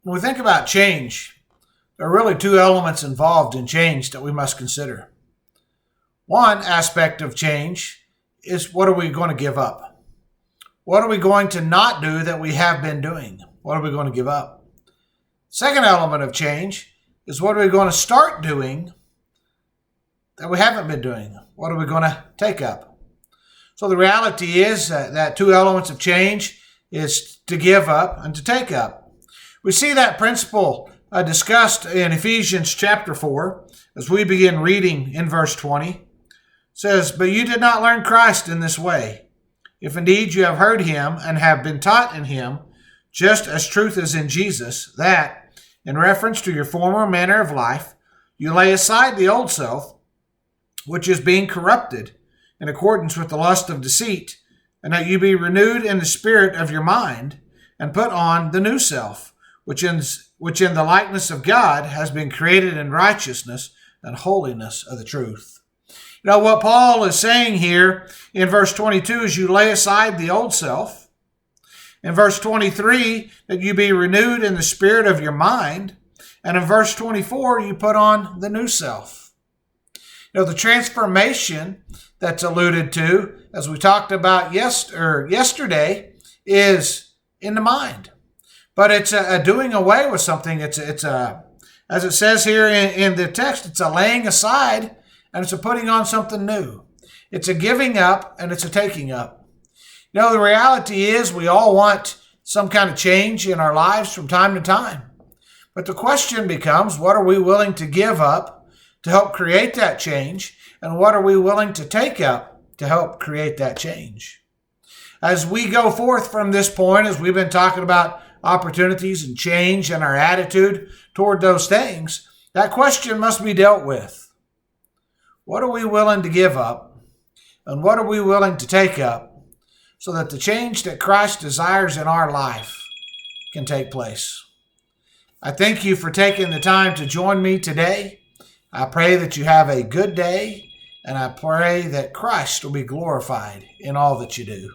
When we think about change, there are really two elements involved in change that we must consider. One aspect of change is, what are we going to give up? What are we going to not do that we have been doing? What are we going to give up? Second element of change is, what are we going to start doing that we haven't been doing? What are we going to take up? So the reality is that two elements of change is to give up and to take up. We see that principle discussed in Ephesians chapter 4 as we begin reading in verse 20. It says, "But you did not learn Christ in this way, if indeed you have heard him and have been taught in him, just as truth is in Jesus, that, in reference to your former manner of life, you lay aside the old self, which is being corrupted in accordance with the lust of deceit, and that you be renewed in the spirit of your mind, and put on the new self, which in the likeness of God has been created in righteousness and holiness of the truth." You know, what Paul is saying here in verse 22 is you lay aside the old self. In verse 23, that you be renewed in the spirit of your mind. And in verse 24, you put on the new self. You know, the transformation that's alluded to, as we talked about yesterday, is in the mind. But it's a doing away with something. It's a, as it says here in the text, it's a laying aside and it's a putting on something new. It's a giving up and it's a taking up. You know, the reality is we all want some kind of change in our lives from time to time. But the question becomes, what are we willing to give up to help create that change? And what are we willing to take up to help create that change? As we go forth from this point, as we've been talking about opportunities and change and our attitude toward those things, that question must be dealt with. What are we willing to give up? And what are we willing to take up so that the change that Christ desires in our life can take place? I thank you for taking the time to join me today. I pray that you have a good day, and I pray that Christ will be glorified in all that you do.